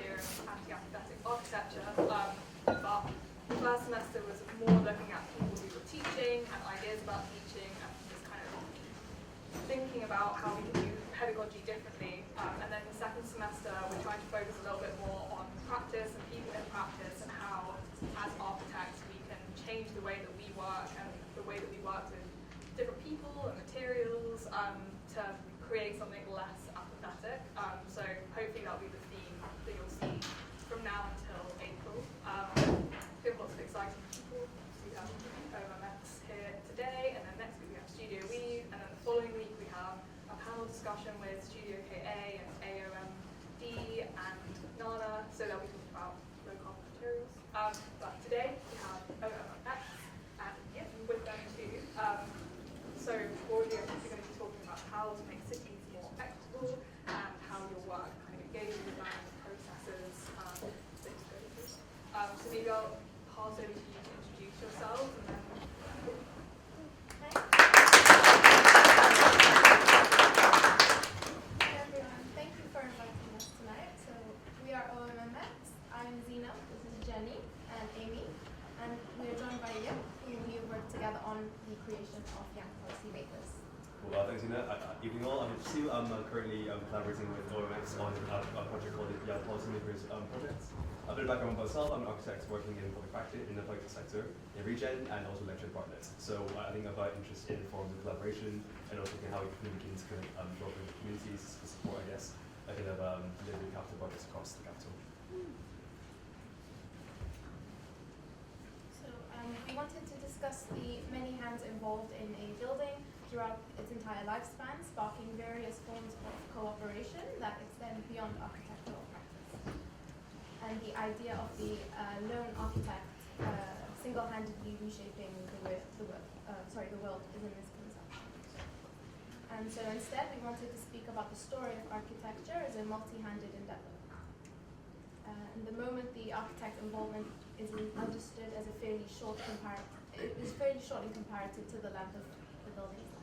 idea of anti-apathetic architecture, but the first semester was more looking at people who were teaching and ideas about teaching and just kind of thinking about how we can do pedagogy differently. And then the second semester, we're trying to focus a little bit more on practice and people in practice and how, as architects, we can change the way that we work and the way that we work with different people and materials to create something less apathetic. So hopefully that'll be the theme that you'll see from now until April. We have lots of exciting people. We have OMMX here today, and then next week we have Studio Weave, and then the following week we have a panel discussion with Studio KA and AOMD and NANA, so they'll be talking about low carbon materials. But today we have OMMX and Yip with them too. So broadly, I think we're going to be talking about how to make cities more equitable and how your work kind of engages with design processes. So maybe I'll pass over to you to introduce yourselves and then. Hi everyone, thank you for inviting us tonight. So we are OMMX. I'm Zina, this is Jenny and Amy, and we are joined by Yip, who we work together on the creation of Young Policy Makers. Well, thanks, Zina. Evening all. I'm Yip Siu. I'm currently collaborating with OMMX on a project called the Young Policy Makers project. A bit of background on myself. I'm an architect working in public practice in the public sector in Regen and also lecturing partners. So I think I'm very interested in forms of collaboration and also how we can begin to kind of draw in the communities to support, I guess, a kind of delivering capital projects across the capital. So we wanted to discuss the many hands involved in a building throughout its entire lifespan, sparking various forms of cooperation that extend beyond architectural practice. And the idea of the lone architect single-handedly reshaping the world is a misconception. And so instead, we wanted to speak about the story of architecture as a multi-handed endeavor. And the moment the architect's involvement is understood as fairly short in comparative to the length of the building's life.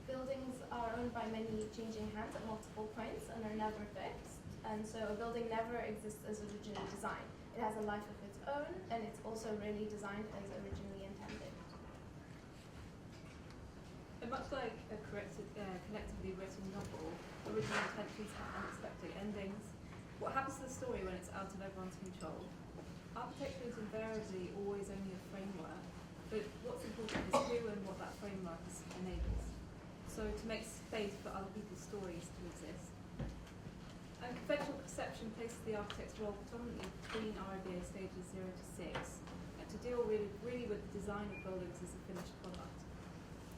Buildings are owned by many changing hands at multiple points and are never fixed. And so a building never exists as originally designed. It has a life of its own, and it's also really designed as originally intended. And much like a collectively written novel, original intentions have unexpected endings. What happens to the story when it's out of everyone's control? Architecture is invariably always only a framework, but what's important is who and what that framework enables. So to make space for other people's stories to exist. And conventional perception places the architect's role predominantly between RIBA stages 0 to 6, and to deal really with the design of buildings as a finished product.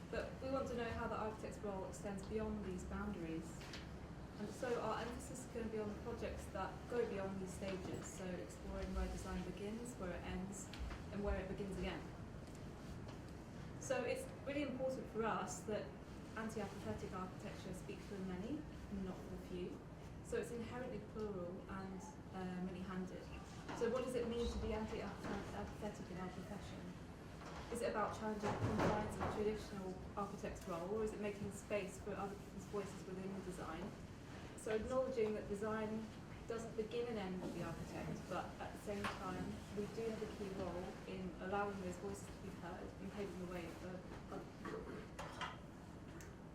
But we want to know how the architect's role extends beyond these boundaries. And so our emphasis is going to be on the projects that go beyond these stages, so exploring where design begins, where it ends, and where it begins again. So it's really important for us that anti-apathetic architecture speaks for the many, not for the few. So it's inherently plural and many-handed. So what does it mean to be anti-apathetic in our profession? Is it about challenging the confines of a traditional architect's role, or is it making space for other people's voices within the design? So acknowledging that design doesn't begin and end with the architect, but at the same time, we do have a key role in allowing those voices to be heard and paving the way for other people.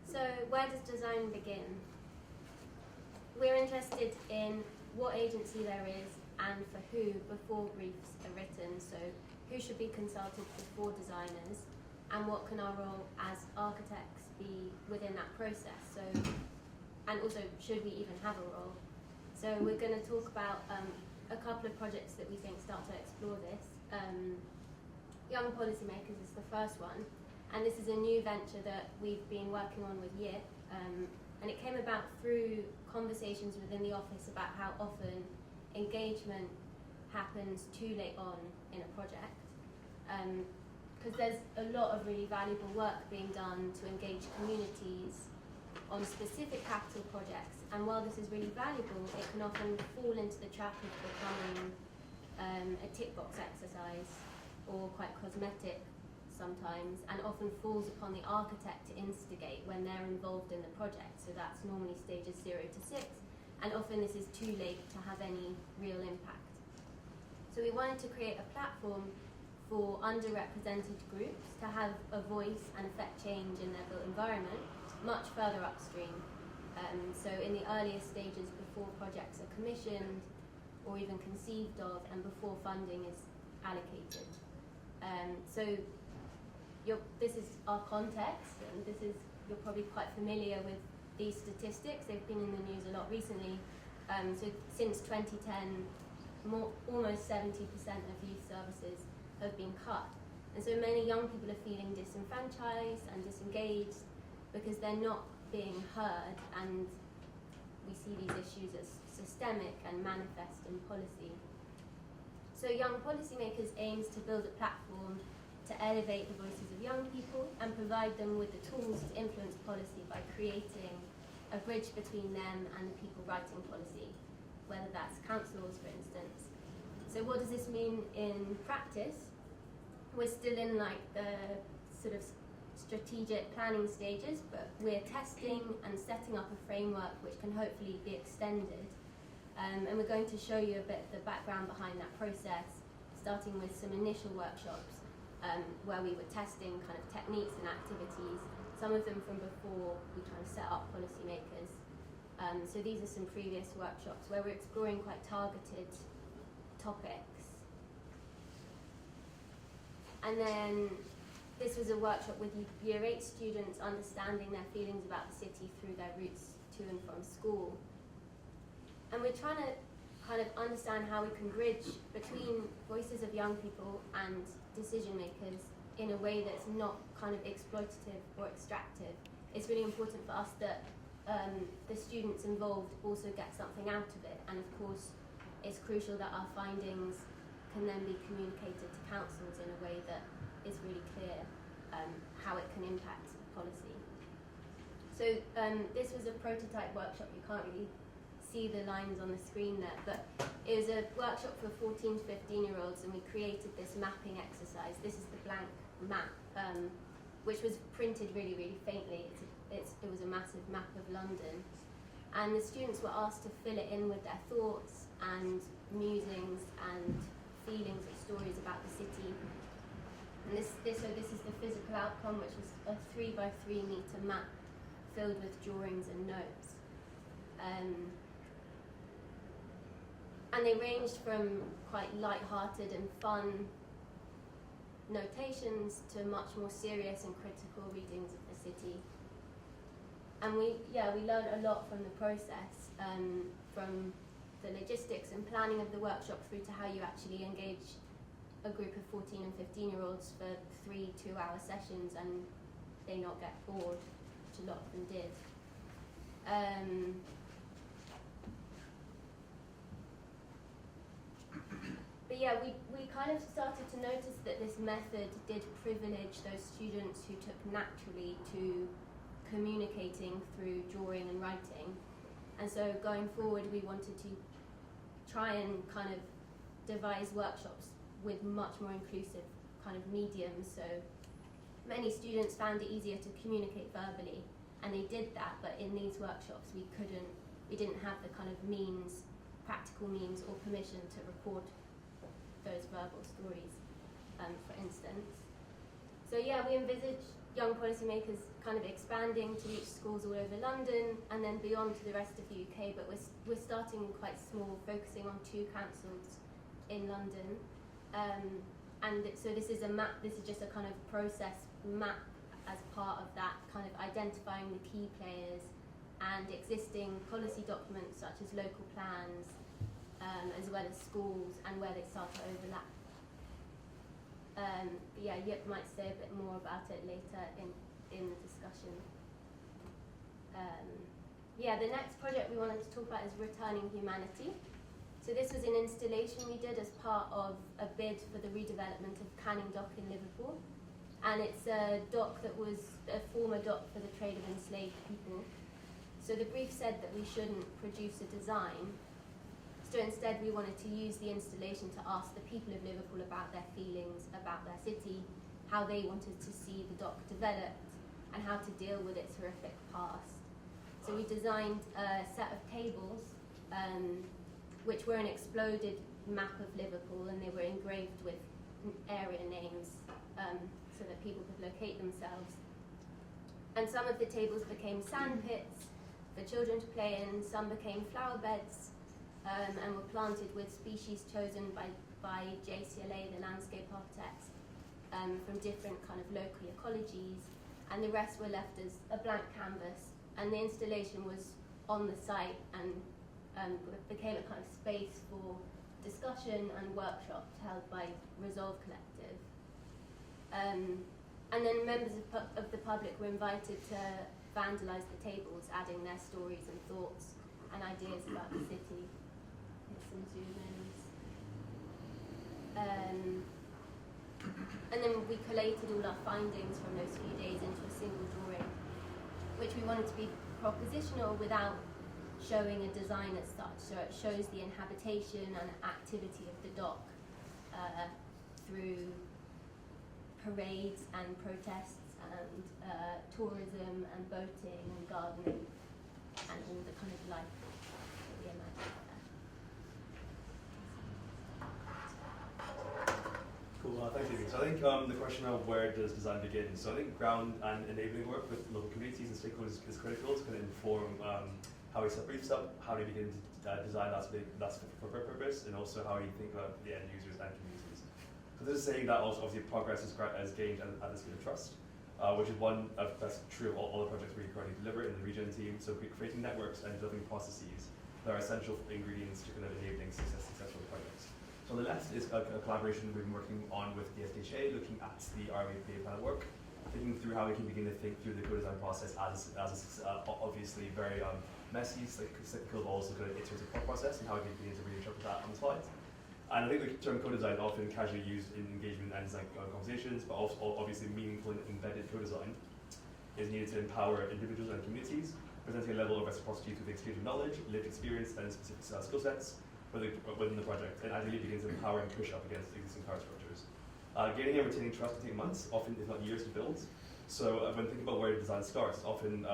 So where does design begin? We're interested in what agency there is and for who before briefs are written. So who should be consulted before designers, and what can our role as architects be within that process? So, and also, should we even have a role? So we're going to talk about a couple of projects that we think start to explore this. Young Policymakers is the first one, and this is a new venture that we've been working on with Yip. And it came about through conversations within the office about how often engagement happens too late on in a project. Because there's a lot of really valuable work being done to engage communities on specific capital projects. And while this is really valuable, it can often fall into the trap of becoming a tick box exercise or quite cosmetic sometimes, and often falls upon the architect to instigate when they're involved in the project. So that's normally stages 0 to 6, and often this is too late to have any real impact. So we wanted to create a platform for underrepresented groups to have a voice and affect change in their built environment much further upstream. So in the earlier stages before projects are commissioned or even conceived of and before funding is allocated. This is our context, and you're probably quite familiar with these statistics. They've been in the news a lot recently. So since 2010, almost 70% of youth services have been cut. And so many young people are feeling disenfranchised and disengaged because they're not being heard, and we see these issues as systemic and manifest in policy. So Young Policymakers aims to build a platform to elevate the voices of young people and provide them with the tools to influence policy by creating a bridge between them and the people writing policy, whether that's councils, for instance. So what does this mean in practice? We're still in like the sort of strategic planning stages, but we're testing and setting up a framework which can hopefully be extended. And we're going to show you a bit of the background behind that process, starting with some initial workshops where we were testing kind of techniques and activities, some of them from before we kind of set up policymakers. So these are some previous workshops where we're exploring quite targeted topics. And then this was a workshop with Year 8 students understanding their feelings about the city through their routes to and from school. And we're trying to kind of understand how we can bridge between voices of young people and decision makers in a way that's not kind of exploitative or extractive. It's really important for us that the students involved also get something out of it, and of course it's crucial that our findings can then be communicated to councils in a way that is really clear how it can impact policy. So this was a prototype workshop. You can't really see the lines on the screen there, but it was a workshop for 14 to 15-year-olds, and we created this mapping exercise. This is the blank map, which was printed really, really faintly. It was a massive map of London, and the students were asked to fill it in with their thoughts and musings and feelings and stories about the city. And so this is the physical outcome, which was a 3 by 3 meter map filled with drawings and notes. And they ranged from quite light-hearted and fun notations to much more serious and critical readings of the city. And we learned a lot from the process, from the logistics and planning of the workshop through to how you actually engage a group of 14 and 15-year-olds for 3 2-hour sessions and they not get bored, which a lot of them did. But yeah, we kind of started to notice that this method did privilege those students who took naturally to communicating through drawing and writing. And so going forward, we wanted to try and kind of devise workshops with much more inclusive kind of mediums. So many students found it easier to communicate verbally, and they did that, but in these workshops we didn't have the kind of means, practical means or permission to record those verbal stories, for instance. So yeah, we envisage young policymakers kind of expanding to reach schools all over London and then beyond to the rest of the UK, but we're starting quite small, focusing on 2 councils in London. And so this is a map, this is just a kind of process map as part of that, kind of identifying the key players and existing policy documents such as local plans, as well as schools and where they start to overlap. But yeah, Yip might say a bit more about it later in the discussion. Yeah, the next project we wanted to talk about is Returning Humanity. So this was an installation we did as part of a bid for the redevelopment of Canning Dock in Liverpool. And it's a dock that was a former dock for the trade of enslaved people. So the brief said that we shouldn't produce a design. So instead we wanted to use the installation to ask the people of Liverpool about their feelings about their city, how they wanted to see the dock developed, and how to deal with its horrific past. So we designed a set of tables which were an exploded map of Liverpool, and they were engraved with area names so that people could locate themselves. And some of the tables became sand pits for children to play in, some became flower beds, and were planted with species chosen by JCLA, the landscape architects, from different kind of local ecologies, and the rest were left as a blank canvas. And the installation was on the site and became a kind of space for discussion and workshops held by Resolve Collective. And then members of the public were invited to vandalise the tables, adding their stories and thoughts and ideas about the city. Here's some zoom-ins. And then we collated all our findings from those few days into a single drawing, which we wanted to be propositional without showing a design as such. So it shows the inhabitation and activity of the dock through parades and protests and tourism and boating and gardening and all the kind of life that we imagine there. Cool, thanks, Amy. So I think the question of where does design begin? So I think ground and enabling work with local communities and stakeholders is critical to kind of inform how we set briefs up, how we begin to design that's for purpose, and also how we think about the end users and communities. So this is saying that also obviously progress is gained at the scale of trust, which is one that's true of all the projects we currently deliver in the region team. So we're creating networks and developing processes that are essential ingredients to kind of enabling successful projects. So on the left is a collaboration we've been working on with the SDHA, looking at the RVPA plan of work, thinking through how we can begin to think through the co-design process as obviously very messy, cyclical, but also kind of iterative process, and how we can begin to really interpret that on the slides. And I think the term co-design often casually used in engagement and design conversations, but also obviously meaningful and embedded co-design is needed to empower individuals and communities, presenting a level of reciprocity through the exchange of knowledge, lived experience, and specific skill sets within the project, and ideally begins to empower and push up against existing power structures. Gaining and retaining trust can take months, often if not years to build. So when thinking about where design starts, often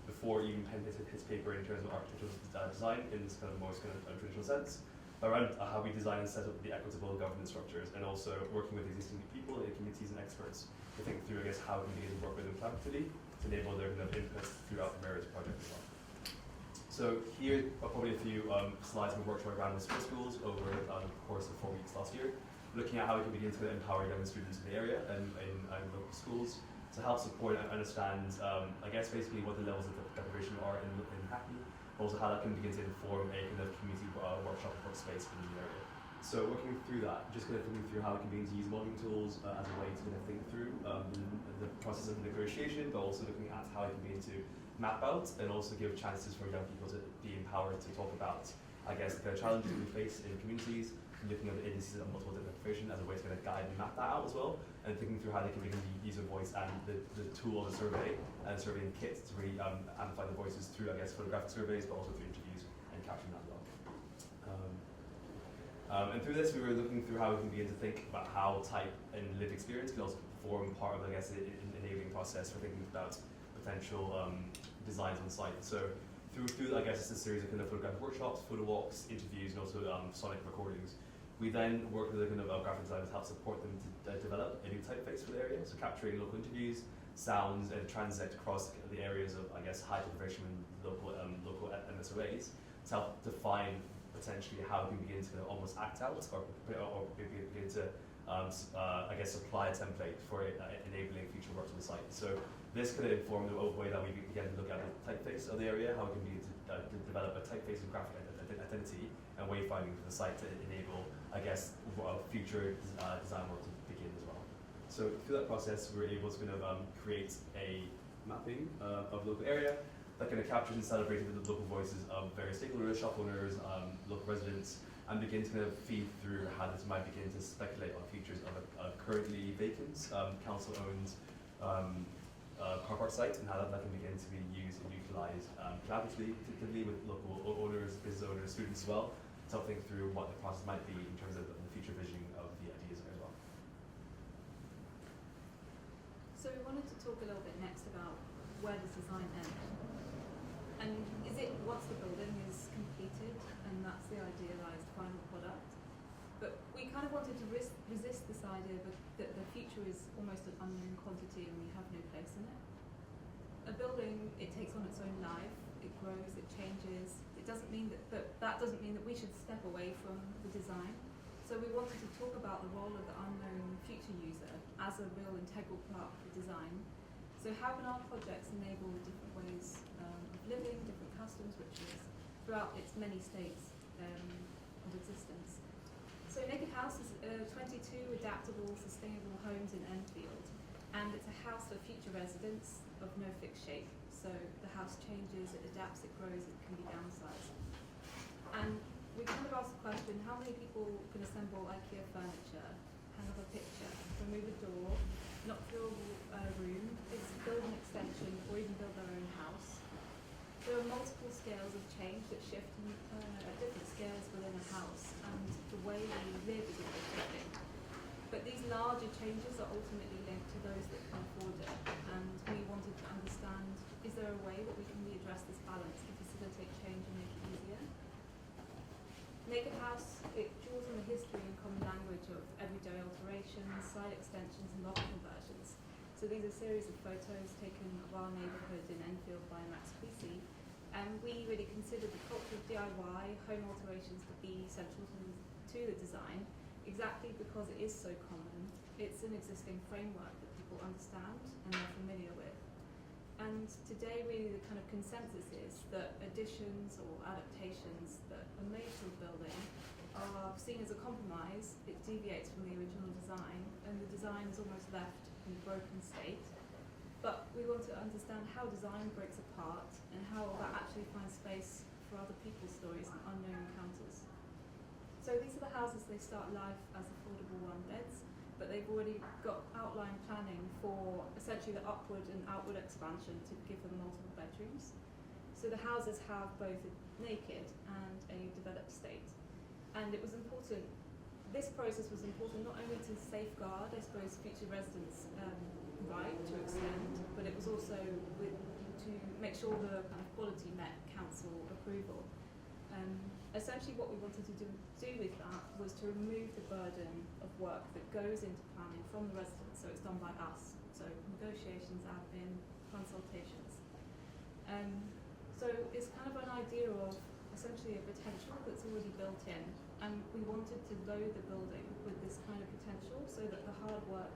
before even pen hits paper in terms of architectural design in this kind of most kind of traditional sense, around how we design and set up the equitable governance structures, and also working with existing people, communities, and experts to think through, I guess, how we can begin to work with them collaboratively to enable their kind of input throughout the various projects as well. So here are probably a few slides we worked around with schools over the course of 4 weeks last year, looking at how we can begin to empower young students in the area and in local schools to help support and understand, I guess, basically what the levels of deprivation are in Hackney, also how that can begin to inform a kind of community workshop workspace in the area. So working through that, just kind of thinking through how we can begin to use modelling tools as a way to kind of think through the process of negotiation, but also looking at how we can begin to map out and also give chances for young people to be empowered to talk about, I guess, the challenges we face in communities, looking at the indices of multiple deprivation as a way to kind of guide and map that out as well, and thinking through how they can begin to use a voice and the tool of the survey and surveying kits to really amplify the voices through, I guess, photographic surveys, but also through interviews and capturing that as well. And through this, we were looking through how we can begin to think about how type and lived experience can also form part of, I guess, an enabling process for thinking about potential designs on site. So through I guess, it's a series of kind of photographic workshops, photo walks, interviews, and also sonic recordings. We then work with a kind of graphic designers to help support them to develop a new typeface for the area, so capturing local interviews, sounds, and transit across the areas of, I guess, high deprivation and local MSOAs to help define potentially how we can begin to almost act out or begin to, I guess, supply a template for enabling future work on the site. So this could inform the way that we begin to look at the typeface of the area, how we can begin to develop a typeface and graphic identity and wayfinding for the site to enable, I guess, future design work to begin as well. So through that process, we were able to kind of create a mapping of the local area that kind of captures and celebrates the local voices of various stakeholders, shop owners, local residents, and begin to kind of feed through how this might begin to speculate on features of a currently vacant, council-owned car park site, and how that can begin to be used and utilised collaboratively with local owners, business owners, students as well, to help think through what the process might be in terms of the future visioning of the ideas there as well. So we wanted to talk a little bit next about where does design end? And is it once the building is completed, and that's the idealized final product? But we kind of wanted to resist this idea that the future is almost an unknown quantity and we have no place in it. A building, it takes on its own life, it grows, it changes. It doesn't mean that doesn't mean that we should step away from the design. So we wanted to talk about the role of the unknown future user as a real integral part of the design. So how can our projects enable different ways of living, different customs, rituals, throughout its many states of existence? So Naked House is 22 adaptable, sustainable homes in Enfield, and it's a house for future residents of no fixed shape. So the house changes, it adapts, it grows, it can be downsized. And we kind of asked the question, how many people can assemble IKEA furniture, hang up a picture, remove a door, knock through a room, build an extension, or even build their own house? There are multiple scales of change that shift at different scales within a house, and the way we live is always shifting. But these larger changes are ultimately linked to those that can afford it, and we wanted to understand, is there a way that we can readdress this balance to facilitate change and make it easier? Naked House, it draws on the history and common language of everyday alterations, side extensions, and loft conversions. So these are a series of photos taken of our neighbourhood in Enfield by Max Creasy, and we really considered the culture of DIY, home alterations to be central to the design, exactly because it is so common. It's an existing framework that people understand and they're familiar with. And today really the kind of consensus is that additions or adaptations that are made to a building are seen as a compromise. It deviates from the original design, and the design is almost left in a broken state. But we want to understand how design breaks apart and how that actually finds space for other people's stories and unknown encounters. So these are the houses. They start life as affordable one-beds, but they've already got outline planning for essentially the upward and outward expansion to give them multiple bedrooms. So the houses have both a naked and a developed state. And it was important, this process was important not only to safeguard, I suppose, future residents' right to extend, but it was also to make sure the kind of quality met council approval. Essentially what we wanted to do with that was to remove the burden of work that goes into planning from the residents, so it's done by us. So negotiations, admin, consultations. So it's kind of an idea of essentially a potential that's already built in, and we wanted to load the building with this kind of potential so that the hard work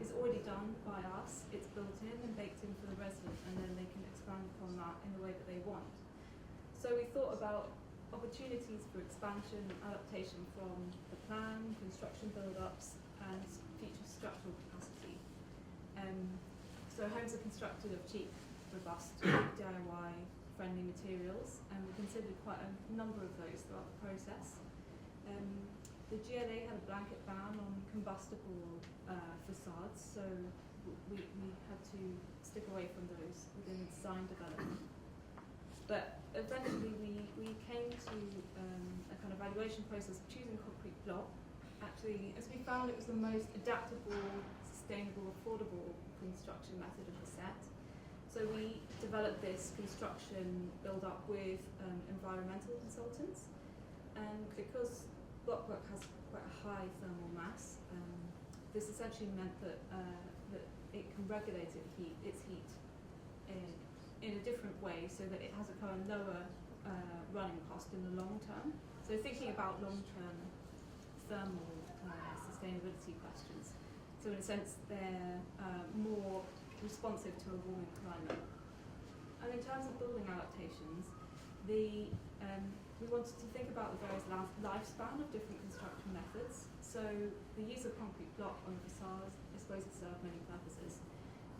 is already done by us, it's built in and baked in for the resident, and then they can expand upon that in the way that they want. So we thought about opportunities for expansion and adaptation from the plan, construction build-ups, and future structural capacity. So homes are constructed of cheap, robust, DIY-friendly materials, and we considered quite a number of those throughout the process. The GLA had a blanket ban on combustible facades, so we had to stick away from those within design development. But eventually we came to a kind of evaluation process of choosing concrete block. Actually, as we found, it was the most adaptable, sustainable, affordable construction method of the set. So we developed this construction build-up with environmental consultants, and because blockwork has quite a high thermal mass, this essentially meant that it can regulate its heat in a different way, so that it has a kind of lower running cost in the long term. So thinking about long-term thermal sustainability questions. So in a sense, they're more responsive to a warming climate. And in terms of building adaptations, we wanted to think about the various lifespan of different construction methods. So the use of concrete block on the facades, I suppose, it served many purposes.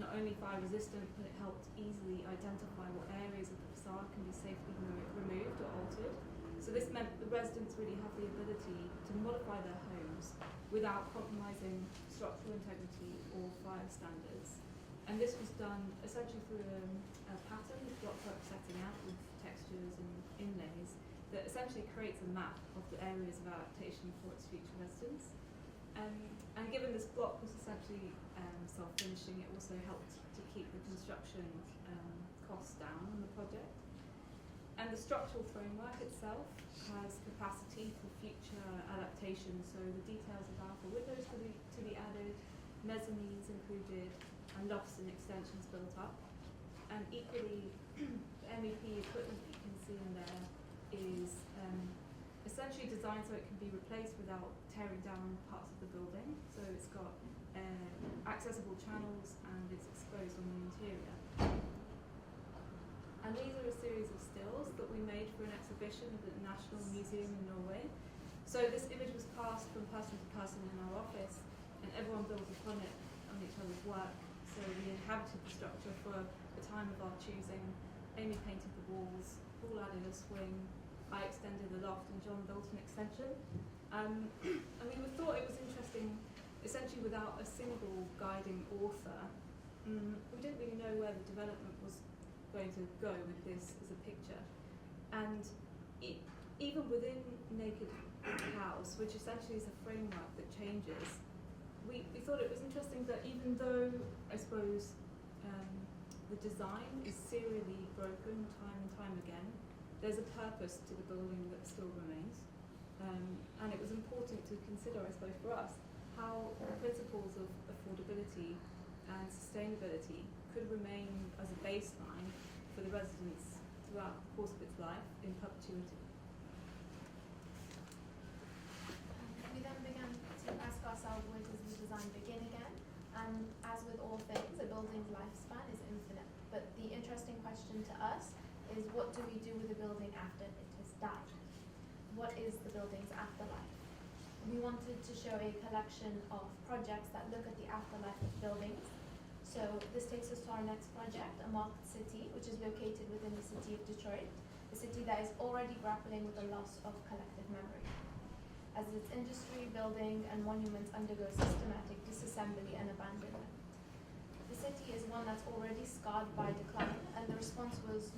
Not only fire resistant, but it helped easily identify what areas of the facade can be safely removed or altered. So this meant the residents really have the ability to modify their homes without compromising structural integrity or fire standards. And this was done essentially through a pattern with blockwork setting out with textures and inlays that essentially creates a map of the areas of adaptation for its future residents. And given this block was essentially self-finishing, it also helped to keep the construction costs down on the project. And the structural framework itself has capacity for future adaptation, so the details about the windows to be added, mezzanines included, and lofts and extensions built up. And equally, the MEP equipment that you can see in there is essentially designed so it can be replaced without tearing down parts of the building. So it's got accessible channels and it's exposed on the interior. And these are a series of stills that we made for an exhibition at the National Museum in Norway. So this image was passed from person to person in our office, and everyone built upon it, on each other's work. So we inhabited the structure for the time of our choosing. Amy painted the walls, Paul added a swing, I extended the loft, and John built an extension. And we thought it was interesting, essentially without a single guiding author. We didn't really know where the development was going to go with this as a picture. And even within Naked House, which essentially is a framework that changes, we thought it was interesting that even though, I suppose, the design is serially broken time and time again, there's a purpose to the building that still remains. And it was important to consider, I suppose, for us, how the principles of affordability and sustainability could remain as a baseline for the residents throughout the course of its life in perpetuity. We then began to ask ourselves, where does the design begin again? And as with all things, a building's lifespan is infinite. But the interesting question to us is, what do we do with the building after it has died? What is the building's afterlife? We wanted to show a collection of projects that look at the afterlife of buildings. So this takes us to our next project, A Marked City, which is located within the city of Detroit, a city that is already grappling with the loss of collective memory. As its industry, building, and monuments undergo systematic disassembly and abandonment. The city is one that's already scarred by decline, and the response was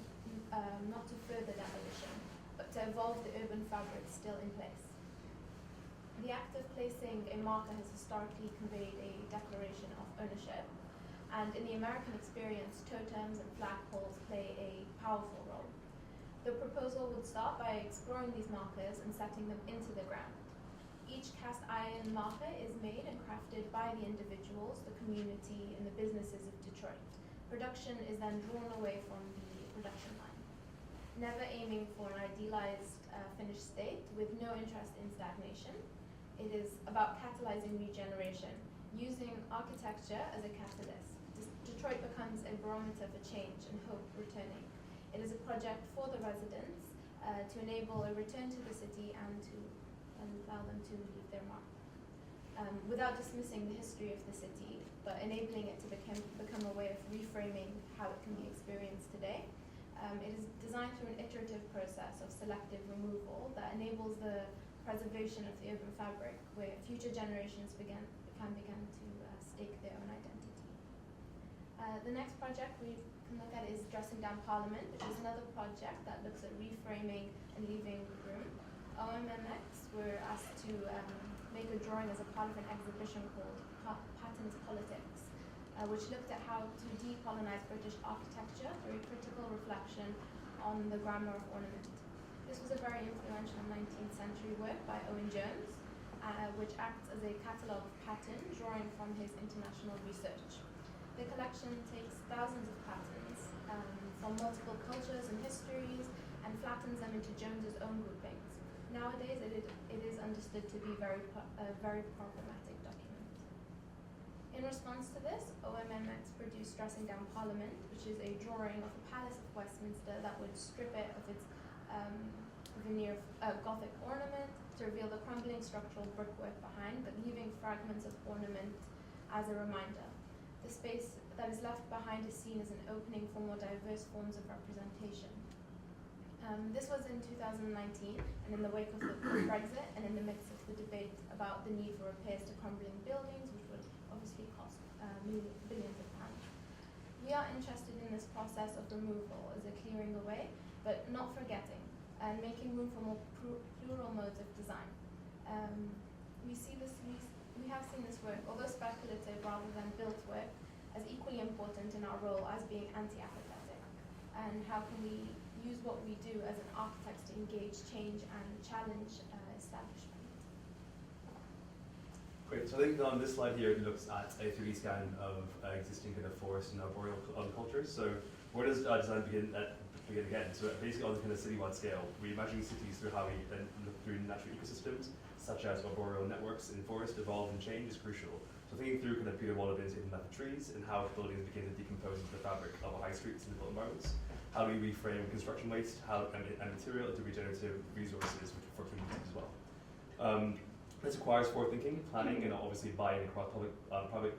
not to further demolition, but to evolve the urban fabric still in place. The act of placing a marker has historically conveyed a declaration of ownership, and in the American experience, totems and flagpoles play a powerful role. The proposal would start by exploring these markers and setting them into the ground. Each cast iron marker is made and crafted by the individuals, the community, and the businesses of Detroit. Production is then drawn away from the production line, never aiming for an idealized finished state with no interest in stagnation. It is about catalyzing regeneration, using architecture as a catalyst. Detroit becomes a barometer for change and hope returning. It is a project for the residents to enable a return to the city and allow them to leave their mark. Without dismissing the history of the city, but enabling it to become a way of reframing how it can be experienced today. It is designed through an iterative process of selective removal that enables the preservation of the urban fabric, where future generations can begin to stake their own identity. The next project we can look at is Dressing Down Parliament, which is another project that looks at reframing and leaving room. OMMX were asked to make a drawing as a part of an exhibition called Patent Politics, which looked at how to decolonize British architecture through a critical reflection on the grammar of ornament. This was a very influential 19th century work by Owen Jones, which acts as a catalogue of patterns drawing from his international research. The collection takes thousands of patterns from multiple cultures and histories and flattens them into Jones's own groupings. Nowadays, it is understood to be a very problematic document. In response to this, OMMX produced Dressing Down Parliament, which is a drawing of the Palace of Westminster that would strip it of its veneer Gothic ornament to reveal the crumbling structural brickwork behind, but leaving fragments of ornament as a reminder. The space that is left behind is seen as an opening for more diverse forms of representation. This was in 2019, and in the wake of the Brexit, and in the midst of the debate about the need for repairs to crumbling buildings, which would obviously cost billions of pounds. We are interested in this process of removal as a clearing away, but not forgetting, and making room for more plural modes of design. We have seen this work, although speculative rather than built work, as equally important in our role as being anti-apathetic. And how can we use what we do as an architect to engage change and challenge establishment. Great. So I think on this slide here, it looks at a 3D scan of existing kind of forest and arboreal cultures. So where does design begin again? So basically on the kind of citywide scale, we imagine cities through how we then look through natural ecosystems, such as arboreal networks in forest evolve and change is crucial. So thinking through kind of Peter Wallabian's Map of Trees and how buildings begin to decompose into the fabric of our high streets and the built environments. How do we reframe construction waste and material into regenerative resources for communities as well? This requires forward thinking, planning, and obviously buy-in across public,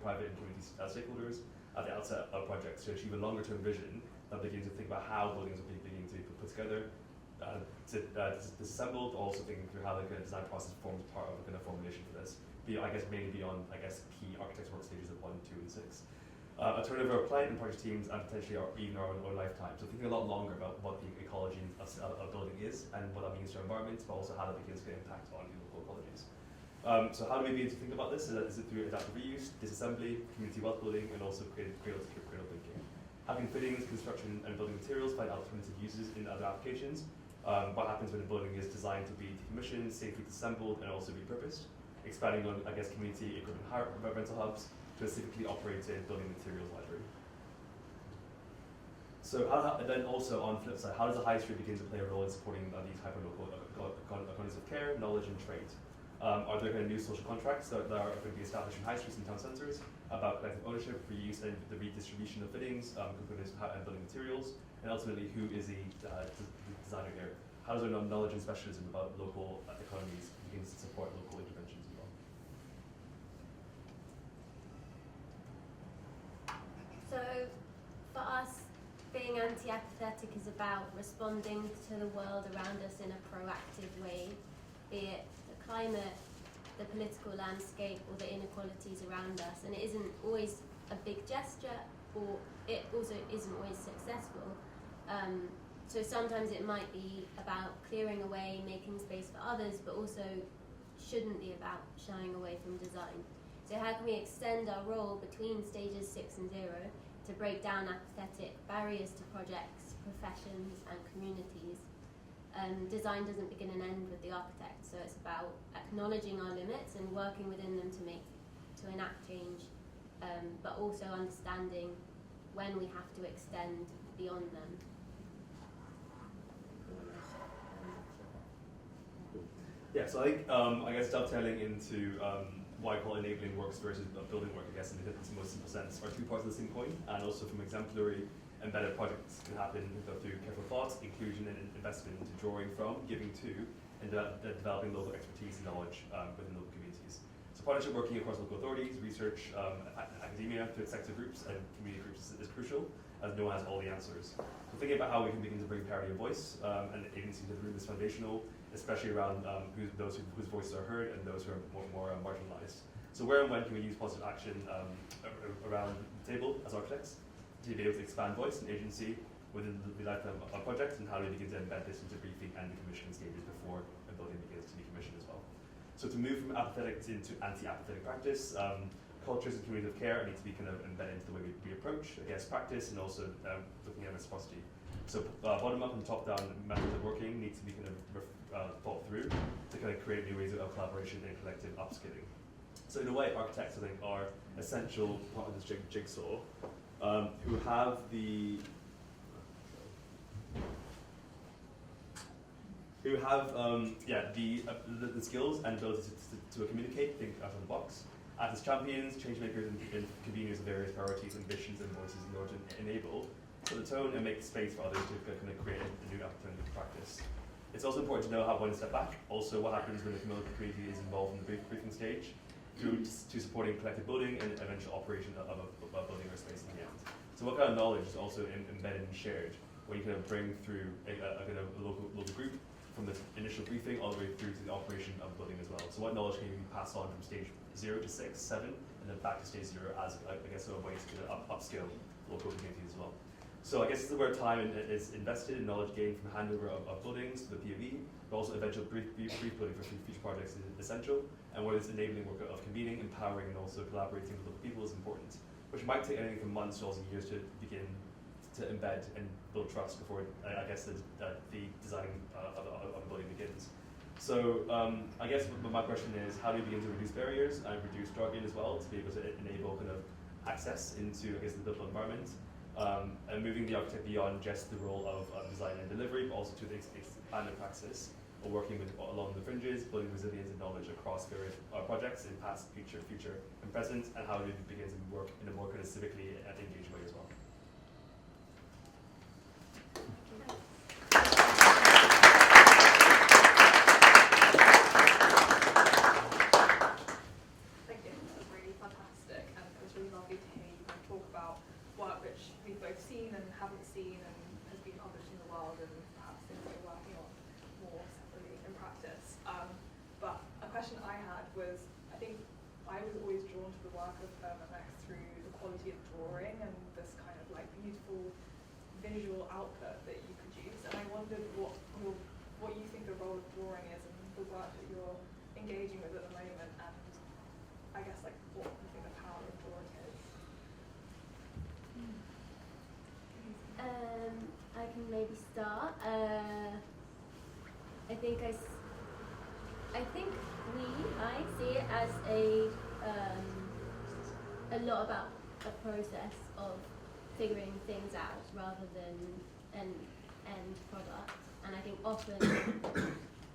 private, and community stakeholders at the outset of projects to achieve a longer-term vision that begins to think about how buildings are beginning to be put together, disassembled, also thinking through how the kind of design process forms part of a kind of formulation for this. I guess mainly beyond key architects' work stages of 1, 2, and 6. A turnover of client and project teams and potentially even our own lifetime. So thinking a lot longer about what the ecology of a building is and what that means to our environment, but also how that begins to impact on the local ecologies. So how do we begin to think about this? Is it through adaptive reuse, disassembly, community wealth building, and also cradle to cradle thinking? Having fittings, construction, and building materials find alternative uses in other applications. What happens when a building is designed to be decommissioned, safely disassembled, and also repurposed? Expanding on, community equipment rental hubs to a civically operated building materials library. So then also on the flip side, how does the high street begin to play a role in supporting these hyper-local economies of care, knowledge, and trade? Are there kind of new social contracts that are going to be established in high streets and town centres about collective ownership, reuse, and the redistribution of fittings, components, and building materials? And ultimately, who is the designer here? How does our knowledge and specialism about local economies begin to support local interventions as well? So, for us, being anti-apathetic is about responding to the world around us in a proactive way, be it the climate, the political landscape, or the inequalities around us. And it isn't always a big gesture, or it also isn't always successful. So sometimes it might be about clearing away, making space for others, but also shouldn't be about shying away from design. So how can we extend our role between stages 6 and 0 to break down apathetic barriers to projects, professions, and communities? Design doesn't begin and end with the architect, so it's about acknowledging our limits and working within them to enact change, but also understanding when we have to extend beyond them. Yeah, so I guess dovetailing into what I call enabling works versus building work, I guess in the most simple sense, are two parts of the same coin, and also from exemplary embedded projects can happen through careful thought, inclusion, and investment into drawing from, giving to, and developing local expertise and knowledge within local communities. So partnership working across local authorities, research, academia, through sector groups, and community groups is crucial, as no one has all the answers. So thinking about how we can begin to bring parity of voice and agency to the room is foundational, especially around those whose voices are heard and those who are more marginalized. So where and when can we use positive action around the table as architects to be able to expand voice and agency within the lifetime of projects, and how do we begin to embed this into briefing and decommissioning stages before a building begins to be commissioned as well? So to move from apathetic into anti-apathetic practice, cultures and communities of care need to be kind of embedded into the way we approach, practice, and also looking at reciprocity. So bottom-up and top-down methods of working need to be kind of thought through to kind of create new ways of collaboration and collective upskilling. So in a way, architects, I think, are essential part of this jigsaw, who have the skills and ability to communicate, think out of the box, act as champions, change makers, and conveners of various priorities, ambitions, and voices in order to enable, set the tone, and make space for others to kind of create a new opportunity to practice. It's also important to know how one step back, also what happens when the community is involved in the briefing stage, through to supporting collective building and eventual operation of a building or space in the end. So what kind of knowledge is also embedded and shared when you kind of bring through a kind of local group from the initial briefing all the way through to the operation of the building as well. So what knowledge can you pass on from stage 0 to 6, 7, and then back to stage 0 as a way to kind of upskill local communities as well. So I guess this is where time is invested in knowledge gained from handover of buildings to the POV, but also eventual brief building for future projects is essential, and where this enabling work of convening, empowering, and also collaborating with local people is important, which might take anything from months to also years to begin to embed and build trust before, I guess, the designing of a building begins. So I guess my question is, how do you begin to reduce barriers and reduce jargon as well to be able to enable kind of access into, I guess, the built environment, and moving the architect beyond just the role of design and delivery, but also to the expanded practice of working with along the fringes, building resilience and knowledge across various projects in past, future, and present, and how do you begin to work in a more kind of civically engaged way as well? Thank you. That was really fantastic, and it was really lovely to hear you kind of talk about work which we've both seen and haven't seen and has been published in the world, and perhaps things that we're working on more separately in practice. But a question I had was, I think I was always drawn to the work of OMMX through the quality of drawing and this kind of like beautiful visual output that you produce, and I wondered what you think the role of drawing is and the work that you're engaging with at the moment, and I guess like what you think the power of drawing is. I can maybe start. I see it as a lot about a process of figuring things out rather than an end product. And I think often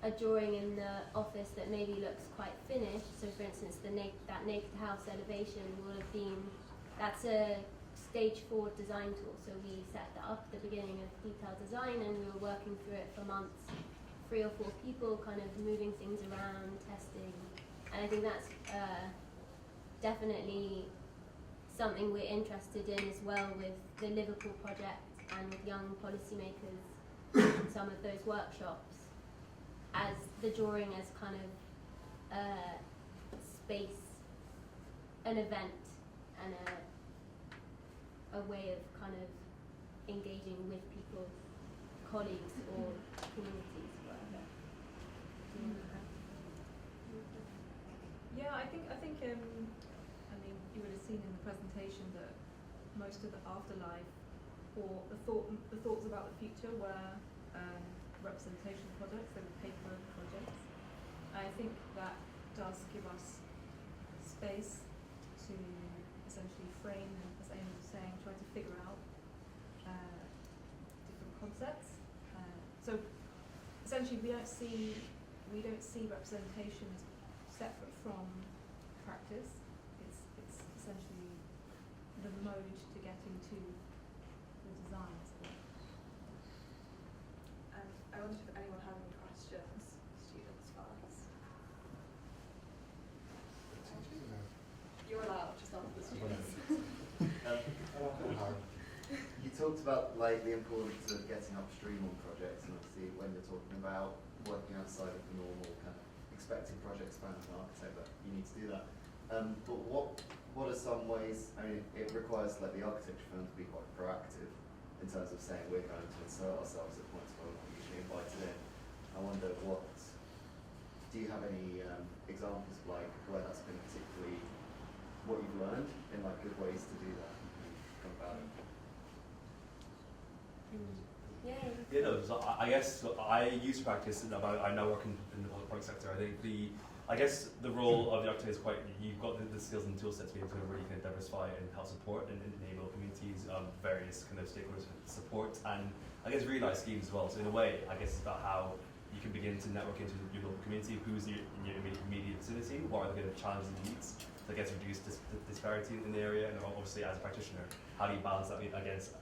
a drawing in the office that maybe looks quite finished, so for instance that naked house elevation will have been, that's a stage 4 design tool, so we set that up at the beginning of detailed design and we were working through it for months, 3 or 4 people kind of moving things around, testing, and I think that's definitely something we're interested in as well with the Liverpool project and with young policymakers in some of those workshops, as the drawing as kind of space, an event, and a way of kind of engaging with people, colleagues or communities, whatever. Yeah, I think I mean, you would have seen in the presentation that most of the afterlife or the thoughts about the future were representation projects, they were paper projects. I think that does give us space to essentially frame, and as Amy was saying, try to figure out different concepts. So essentially we don't see representations separate from practice. It's essentially the mode to getting to the design. And I wondered if anyone had any questions, students first. You're allowed, just after the students. You talked about like the importance of getting upstream on projects, and obviously when you're talking about working outside of the normal kind of expecting project span as an architect, that you need to do that. But what are some ways? I mean, it requires like the architecture firm to be quite proactive in terms of saying we're going to insert ourselves at points where we're usually invited in. I wonder do you have any examples of like where that's been particularly what you've learned in like good ways to do that and come about it? Yeah, no, so I guess I used to practice, I now work in the public sector. I think I guess the role of the architect is quite, you've got the skills and tool set to be able to really kind of diversify and help support and enable communities, various kind of stakeholders support, and I guess realize schemes as well. So in a way, I guess it's about how you can begin to network into your local community, who's in your immediate vicinity, what are the kind of challenges and needs that gets reduced disparity in the area, and obviously as a practitioner, how do you balance that against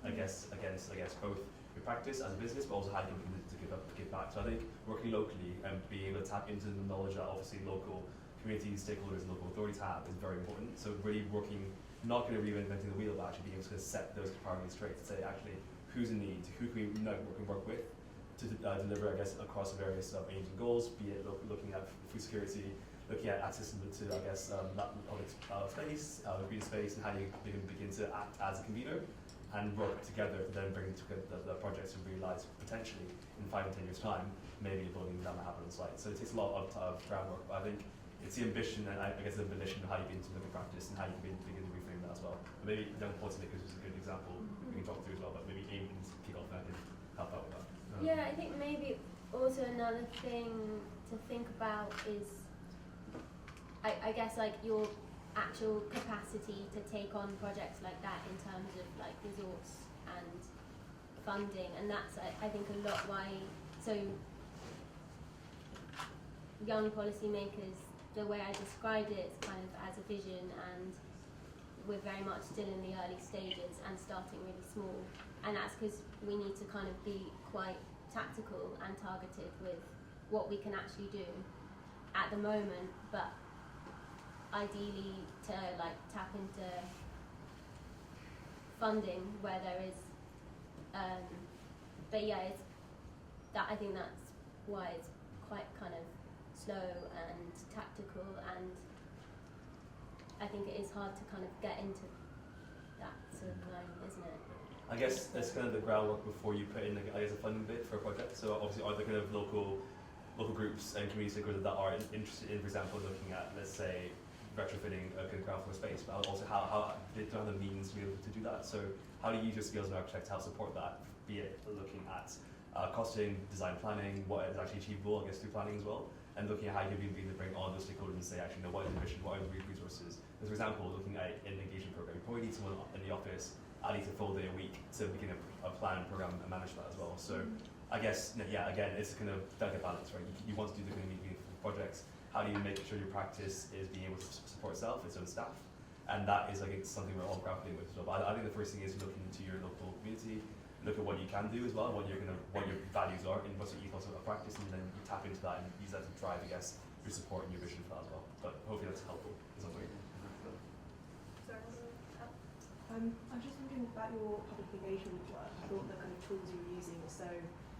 both your practice as a business, but also how do you begin to give back. So I think working locally and being able to tap into the knowledge that obviously local communities, stakeholders, and local authorities have is very important. So really working, not going to reinventing the wheel, but actually being able to set those priorities straight to say actually who's in need, who can we work with to deliver, I guess, across various aims and goals, be it looking at food security, looking at access to I guess, public space, green space, and how you begin to act as a convener and work together to then bring together the projects to realise potentially in 5 and 10 years' time, maybe a building that might happen on site. So it takes a lot of groundwork, but I think it's the ambition and I guess the volition of how you begin to look at practice and how you begin to reframe that as well. But maybe young policymakers is a good example we can talk through as well, but maybe Amy can kick off and I can help out with that. Yeah, I think maybe also another thing to think about is, I guess, like your actual capacity to take on projects like that in terms of like resource and funding, and that's I think a lot why young policymakers, the way I described it is kind of as a vision, and we're very much still in the early stages and starting really small, and that's because we need to kind of be quite tactical and targeted with what we can actually do at the moment, but ideally to like tap into funding where there is, but yeah, it's that I think that's why it's quite kind of slow and tactical, and I think it is hard to kind of get into that sort of line, isn't it? I guess that's kind of the groundwork before you put in, I guess, a funding bit for a project. So obviously, are there kind of local groups and community stakeholders that are interested in, for example, looking at, let's say, retrofitting a good ground floor space, but also how they don't have the means to be able to do that. So how do you use your skills as an architect to help support that? Be it looking at costing, design planning, what is actually achievable, I guess, through planning as well, and looking at how you can begin to bring on those stakeholders and say, actually, what is the mission, what are the resources? As for example, looking at an engagement program, you probably need someone in the office at least a full day a week to begin a plan, program, and manage that as well. So I guess, yeah, again, it's kind of delicate balance, right? You want to do the kind of meaningful projects. How do you make sure your practice is being able to support itself, its own staff? And that is, I think, something we're all grappling with as well. But I think the first thing is look into your local community, look at what you can do as well, what your values are, and what's your ethos of practice, and then you tap into that and use that to drive, I guess, your support and your vision for that as well. But hopefully that's helpful in some way. I'm just wondering about your public engagement work. I thought the kind of tools you were using were so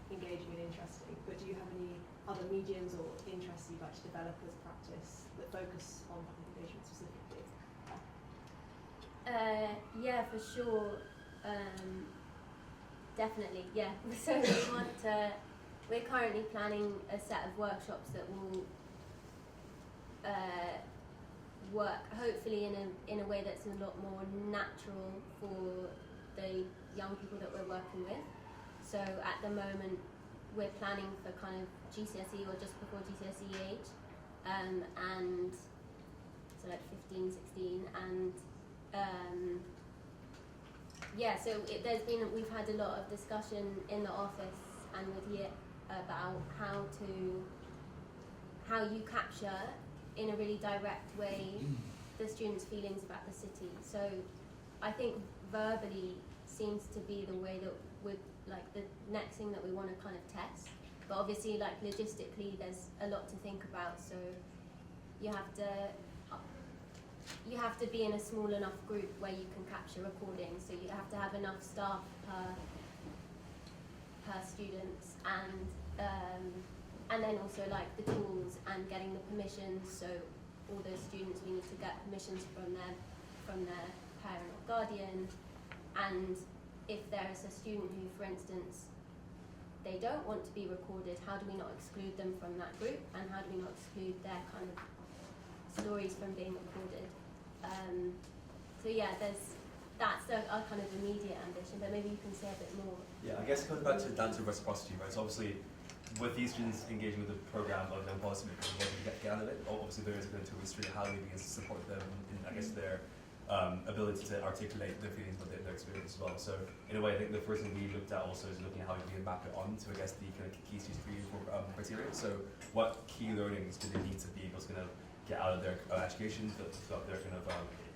engaging and interesting, but do you have any other mediums or interests you'd like to develop as practice that focus on public engagement specifically? Yeah, for sure. Definitely, yeah. So we're currently planning a set of workshops that will work hopefully in a way that's a lot more natural for the young people that we're working with. So at the moment we're planning for kind of GCSE or just before GCSE age, and so like 15, 16, and yeah, so we've had a lot of discussion in the office and with Yip about how you capture in a really direct way the students' feelings about the city. So I think verbally seems to be the way that we're like the next thing that we want to kind of test. But obviously, like logistically, there's a lot to think about. So you have to be in a small enough group where you can capture recordings. So you have to have enough staff per students, and then also like the tools and getting the permissions. So all those students, we need to get permissions from their parent or guardian. And if there is a student who, for instance, they don't want to be recorded, how do we not exclude them from that group? And how do we not exclude their kind of stories from being recorded? So yeah, that's our kind of immediate ambition, but maybe you can say a bit more. Yeah, I guess it comes back to down to reciprocity, right? So obviously, with these students engaging with the program of young policymakers, what do we get out of it? Obviously, there is going to restrict how we begin to support them in, I guess, their ability to articulate their feelings about their experience as well. So, in a way, I think the first thing we looked at also is looking at how we can map it on to, I guess, the kind of key stage 3 criteria. So, what key learnings do they need to be able to kind of get out of their education, throughout their kind of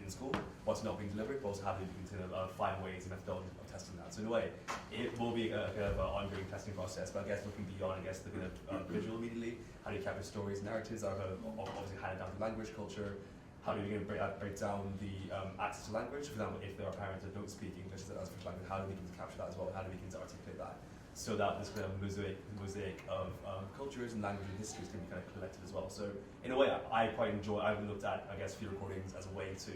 in school, what's not being delivered, but also how they can kind of find ways and methodologies of testing that. So in a way, it will be a kind of an ongoing testing process, but I guess looking beyond, I guess, the kind of visual immediately, how do you capture stories, narratives that are obviously handed down to language, culture, how do you break down the access to language? For example, if there are parents that don't speak English as a first language, how do we begin to capture that as well? How do we begin to articulate that? So that this kind of mosaic of cultures and language and histories can be kind of collected as well. So in a way, I've looked at, I guess, field recordings as a way to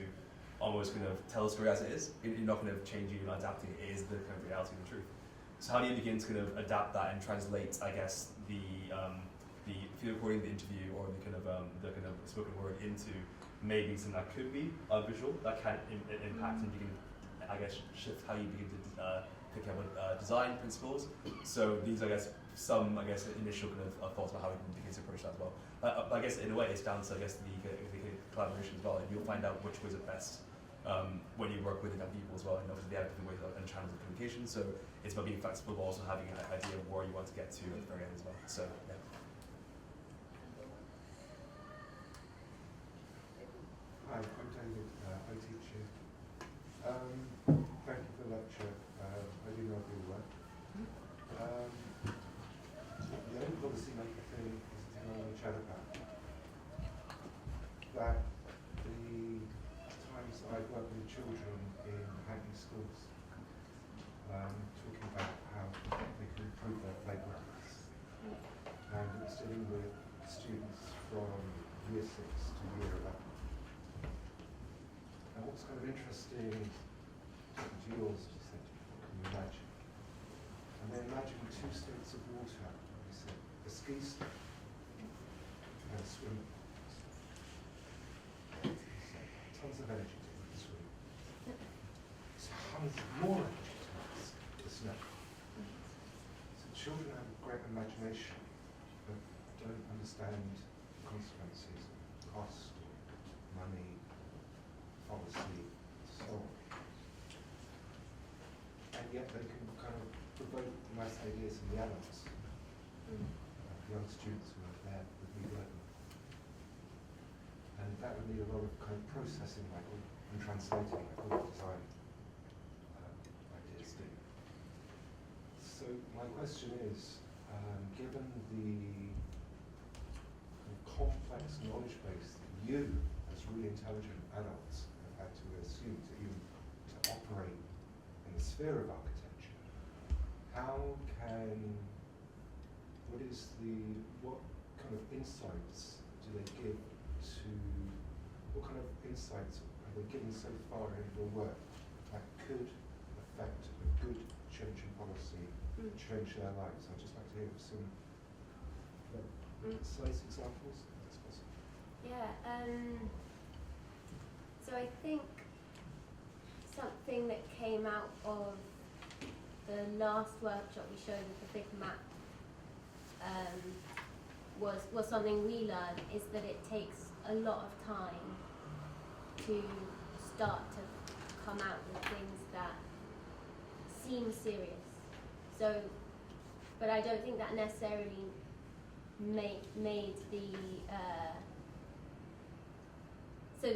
almost kind of tell a story as it is. You're not kind of changing, you're not adapting, it is the kind of reality and the truth. So how do you begin to kind of adapt that and translate, I guess, the if you're recording the interview or the kind of spoken word into maybe something that could be visual, that can impact and you can, I guess, shift how you begin to think about design principles. So these, I guess, some initial kind of thoughts about how we can begin to approach that as well. I guess in a way it's down to the collaboration as well. And you'll find out which ways are best when you work with different people as well, and obviously they have different ways and channels of communication. So it's about being flexible, but also having an idea of where you want to get to at the very end as well. So yeah. Hi, I'm David. I teach here. Thank you for the lecture. I do know your work. The only policymaker thing is the thing I want to chat about. That the times I've worked with children in Hackney schools, talking about how they can improve their playgrounds, and it's dealing with students from year 6 to year 11. And what's kind of interesting to yours, you said, what can you imagine? And then imagine 2 states of water, you said, a ski slope and a swimming pool. Tons of energy to swim. Tons more energy to snow. So children have a great imagination, but don't understand consequences, cost, money, policy, so on. And yet they can kind of provoke nice ideas in the adults, young students who are there with me learning. And that would need a lot of kind of processing, like, and translating, like all the design ideas do. So my question is, given the kind of complex knowledge base that you, as really intelligent adults, have had to assume to even to operate in the sphere of architecture, what kind of insights do they give to, what kind of insights are they giving so far in your work that could affect a good change in policy, change their lives? I'd just like to hear some slice examples, if that's possible. Yeah, so I think something that came out of the last workshop we showed with the big map was something we learned, is that it takes a lot of time to start to come out with things that seem serious. So, but I don't think that necessarily made the so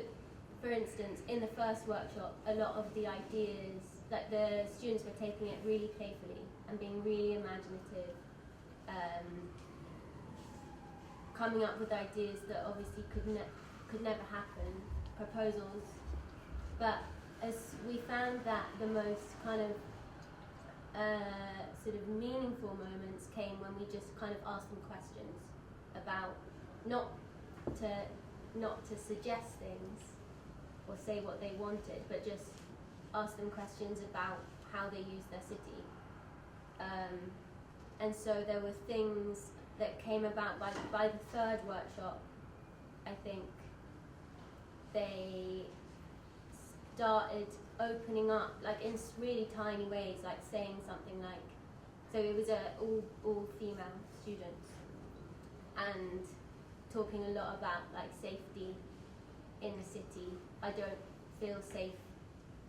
for instance, in the first workshop, a lot of the ideas, like the students were taking it really playfully and being really imaginative, coming up with ideas that obviously could never happen, proposals. But as we found that the most kind of sort of meaningful moments came when we just kind of asked them questions about not to suggest things or say what they wanted, but just ask them questions about how they use their city. And so there were things that came about by the third workshop. I think they started opening up, like in really tiny ways, like saying something like, so it was all female students, and talking a lot about like safety in the city. I don't feel safe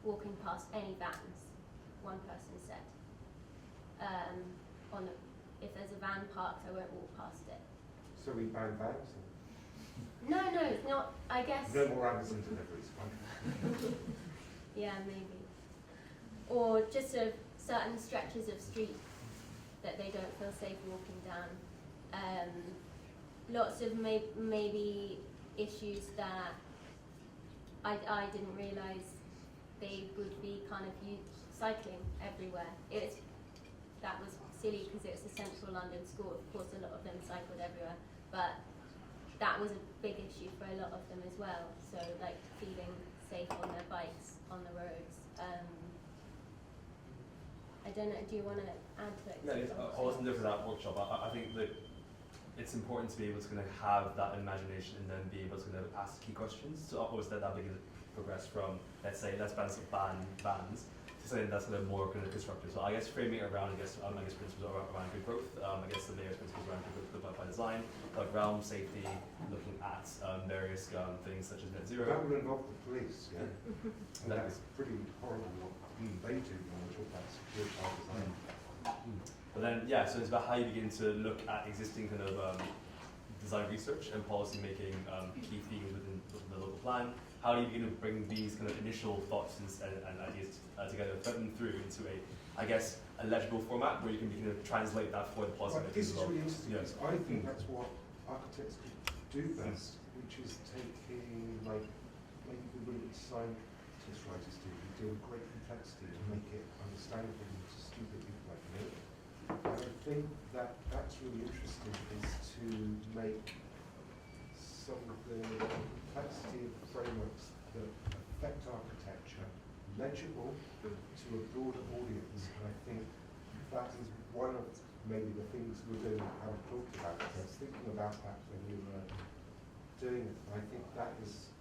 walking past any vans, one person said. If there's a van parked, I won't walk past it. So we ban vans? No, it's not, I guess. No more Amazon deliveries, fine. Yeah, maybe. Or just sort of certain stretches of street that they don't feel safe walking down. Lots of maybe issues that I didn't realise they would be kind of cycling everywhere. That was silly because it was a central London school. Of course, a lot of them cycled everywhere, but that was a big issue for a lot of them as well. So, like feeling safe on their bikes on the roads. I don't know. Do you want to add to it? No, I wasn't there for that workshop. I think that it's important to be able to kind of have that imagination and then be able to kind of ask key questions. So obviously that big progress from, let's say, let's ban some bans to something that's kind of more kind of constructive. So I guess framing it around, I guess principles around good growth. I guess the mayor's principles around good growth by design, like realm safety, looking at various things such as net zero. That would involve the police, yeah. And That that's pretty horrible what they do when we talk about secure by design. But then, yeah, so it's about how you begin to look at existing kind of design research and policy making key themes within the local plan. How do you begin to bring these kind of initial thoughts and ideas together, put them through into a legible format where you can begin to translate that for the policy But this is makers as well. really interesting, Yeah. because I think that's what architects do best, which is taking, like, maybe the way that scientist writers do, who deal with great complexity to make it understandable to stupid people like me. And I think that that's really interesting, is to make some of the complexity of the frameworks that affect architecture legible to a broader audience. And I think that is one of maybe the things we're doing, how I've talked about it. I was thinking about that when we were doing it. I think that is,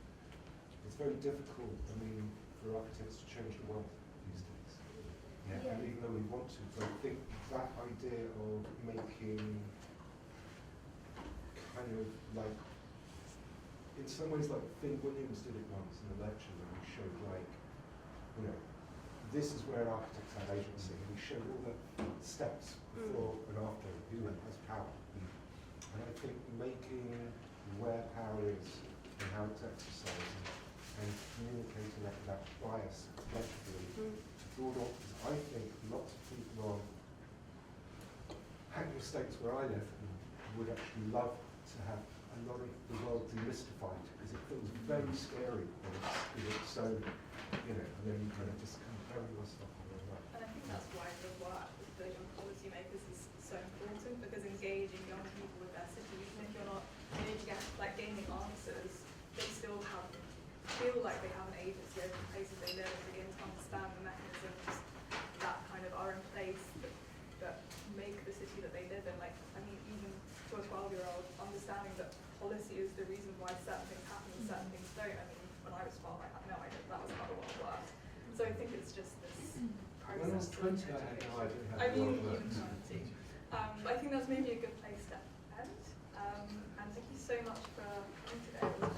it's very difficult, I mean, for architects to change the world these days. Yeah. And even though we want to, but I think that idea of making kind of like, in some ways like Finn Williams did it once in a lecture where he showed like, you know, this is where architects have agency, and he showed all the steps before and after who has power. And I think making where power is and how it's exercised and communicating that without bias legibly to broad audiences. I think lots of people on hackney estates where I live would actually love to have a lot of the world demystified, because it feels very scary when it's so, you know, and then you kind of just compare yourself on the way. And I think that's why the work with the young policymakers is so important, because engaging young people with their cities, and if you're not gaining answers, they still feel like they have an agency over the places they live and begin to understand the mechanisms that kind of are in place that make the city that they live in. Like, I mean, even to a 12-year-old, understanding that policy is the reason why certain things happen and certain things don't. I mean, when I was 12, I had no idea that was how the world worked. So I think it's just this process. When I was 20, I had no idea how I the mean, world even works. 20. I think that's maybe a good place to end. And thank you so much for coming today. It was